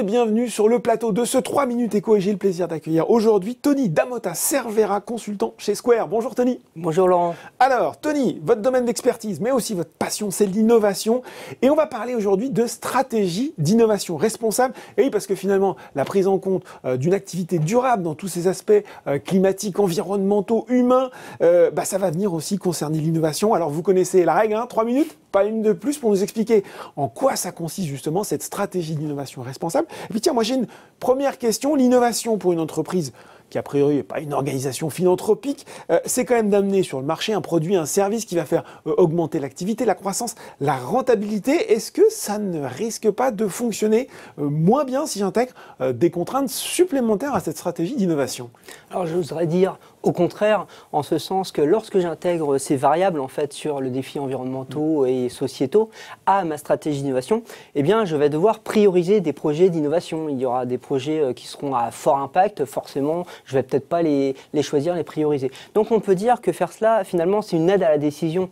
bienvenue sur le plateau de ce 3 minutes éco et j'ai le plaisir d'accueillir aujourd'hui Tony Damota Cervera, consultant chez Square. Bonjour Tony. Bonjour Laurent. Alors Tony, votre domaine d'expertise mais aussi votre passion c'est l'innovation et on va parler aujourd'hui de stratégie d'innovation responsable. Et oui, parce que finalement la prise en compte d'une activité durable dans tous ses aspects climatiques, environnementaux, humains, ça va venir aussi concerner l'innovation. Alors vous connaissez la règle, 3 minutes, pas une de plus pour nous expliquer en quoi ça consiste justement cette stratégie d'innovation responsable. Et puis tiens, moi j'ai une première question. L'innovation pour une entreprise qui a priori n'est pas une organisation philanthropique, c'est quand même d'amener sur le marché un produit, un service qui va faire augmenter l'activité, la croissance, la rentabilité. Est-ce que ça ne risque pas de fonctionner moins bien si j'intègre des contraintes supplémentaires à cette stratégie d'innovation? Alors j'oserais dire au contraire, en ce sens que lorsque j'intègre ces variables en fait sur le défi environnementaux et sociétaux à ma stratégie d'innovation, eh bien je vais devoir prioriser des projets d'innovation. Il y aura des projets qui seront à fort impact, forcément, je vais peut-être pas les choisir, les prioriser. Donc on peut dire que faire cela, finalement, c'est une aide à la décision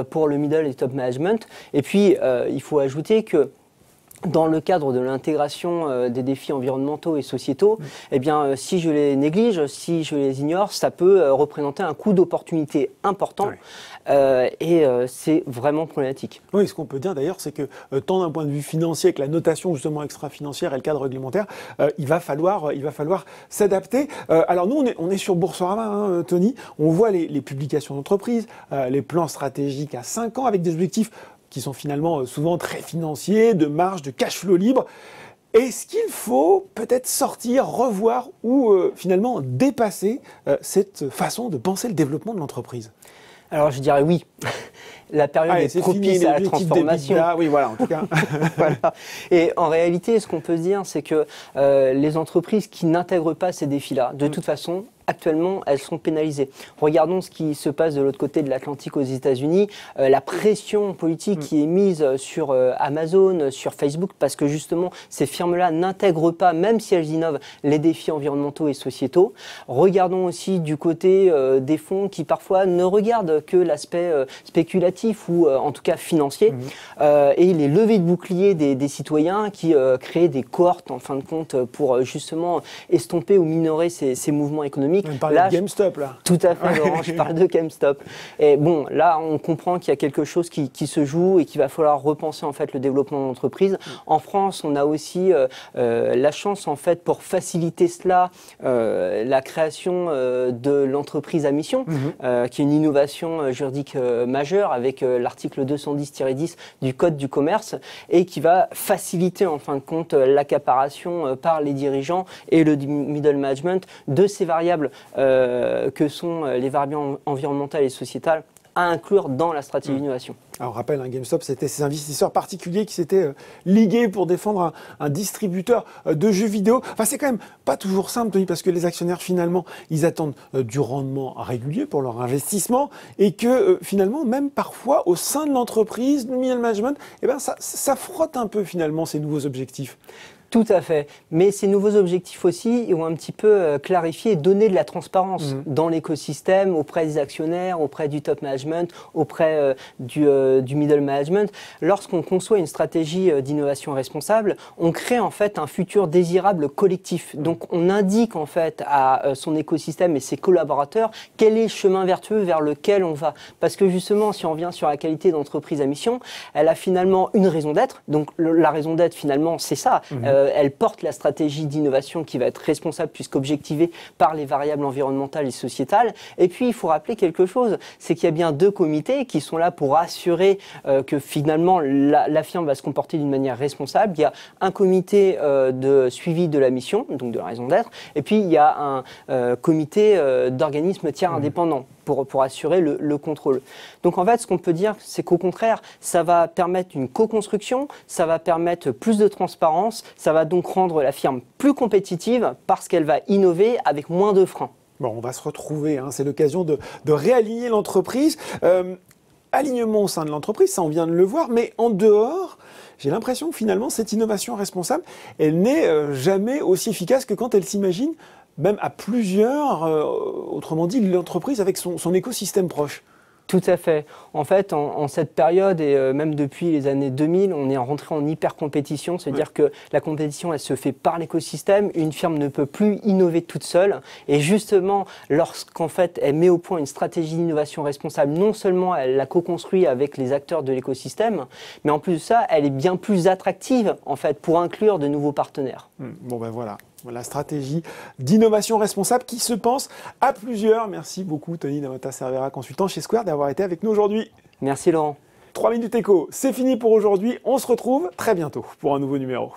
pour le middle et top management. Et puis il faut ajouter que dans le cadre de l'intégration des défis environnementaux et sociétaux, eh bien, si je les néglige, si je les ignore, ça peut représenter un coût d'opportunité important et c'est vraiment problématique. Oui, ce qu'on peut dire d'ailleurs, c'est que tant d'un point de vue financier que la notation justement extra-financière et le cadre réglementaire, il va falloir s'adapter. Alors nous, on est sur Boursorama, Tony, on voit les publications d'entreprise, les plans stratégiques à 5 ans avec des objectifs qui sont finalement souvent très financiers, de marge, de cash flow libre. Est-ce qu'il faut peut-être sortir, revoir ou finalement dépasser cette façon de penser le développement de l'entreprise? Alors je dirais oui. La période est propice à la transformation. Oui, voilà, en tout cas. Voilà. Et en réalité, ce qu'on peut se dire, c'est que les entreprises qui n'intègrent pas ces défis-là, de toute façon, actuellement, elles sont pénalisées. Regardons ce qui se passe de l'autre côté de l'Atlantique aux États-Unis, la pression politique qui est mise sur Amazon, sur Facebook, parce que justement, ces firmes-là n'intègrent pas, même si elles innovent, les défis environnementaux et sociétaux. Regardons aussi du côté des fonds qui parfois ne regardent que l'aspect spéculatif ou en tout cas financier, et les levées de boucliers des citoyens qui créent des cohortes, en fin de compte, pour justement estomper ou minorer ces mouvements économiques. On parle de GameStop, là. Tout à fait, Laurent, je parle de GameStop. Et bon, là, on comprend qu'il y a quelque chose qui se joue et qu'il va falloir repenser, en fait, le développement de l'entreprise. En France, on a aussi la chance, en fait, pour faciliter cela, la création de l'entreprise à mission, qui est une innovation juridique majeure avec l'article 210-10 du Code du commerce et qui va faciliter, en fin de compte, l'accaparation par les dirigeants et le middle management de ces variables que sont les variables environnementales et sociétales à inclure dans la stratégie d'innovation. Alors, on rappelle, GameStop, c'était ces investisseurs particuliers qui s'étaient ligués pour défendre un distributeur de jeux vidéo. Enfin, c'est quand même pas toujours simple, Tony, parce que les actionnaires, finalement, ils attendent du rendement régulier pour leur investissement et que, finalement, même parfois, au sein de l'entreprise, le middle management, ça frotte un peu, finalement, ces nouveaux objectifs. Tout à fait. Mais ces nouveaux objectifs aussi, ils vont un petit peu clarifier et donner de la transparence dans l'écosystème, auprès des actionnaires, auprès du top management, auprès du middle management. Lorsqu'on conçoit une stratégie d'innovation responsable, on crée en fait un futur désirable collectif. Donc on indique en fait à son écosystème et ses collaborateurs quel est le chemin vertueux vers lequel on va. Parce que justement, si on revient sur la qualité d'entreprise à mission, elle a finalement une raison d'être. Donc la raison d'être finalement, c'est ça. Elle porte la stratégie d'innovation qui va être responsable puisqu'objectivée par les variables environnementales et sociétales. Et puis, il faut rappeler quelque chose, c'est qu'il y a bien 2 comités qui sont là pour assurer que finalement la firme va se comporter d'une manière responsable. Il y a un comité de suivi de la mission, donc de la raison d'être, et puis il y a un comité d'organismes tiers indépendants pour assurer le contrôle. Donc en fait, ce qu'on peut dire, c'est qu'au contraire, ça va permettre une co-construction, ça va permettre plus de transparence, ça va donc rendre la firme plus compétitive parce qu'elle va innover avec moins de freins. Bon, on va se retrouver, c'est l'occasion de réaligner l'entreprise. Alignement au sein de l'entreprise, ça on vient de le voir, mais en dehors, j'ai l'impression que finalement, cette innovation responsable, elle n'est jamais aussi efficace que quand elle s'imagine même à plusieurs, autrement dit, l'entreprise avec son écosystème proche. Tout à fait. En fait, en cette période et même depuis les années 2000, on est rentré en hyper-compétition. C'est-à-dire que la compétition, elle se fait par l'écosystème. Une firme ne peut plus innover toute seule. Et justement, lorsqu'en fait, elle met au point une stratégie d'innovation responsable, non seulement elle la co-construit avec les acteurs de l'écosystème, mais en plus de ça, elle est bien plus attractive en fait pour inclure de nouveaux partenaires. Bon ben voilà. La stratégie d'innovation responsable qui se pense à plusieurs. Merci beaucoup Tony Damata Cervera, consultant chez Square, d'avoir été avec nous aujourd'hui. Merci Laurent. 3 minutes éco, c'est fini pour aujourd'hui. On se retrouve très bientôt pour un nouveau numéro.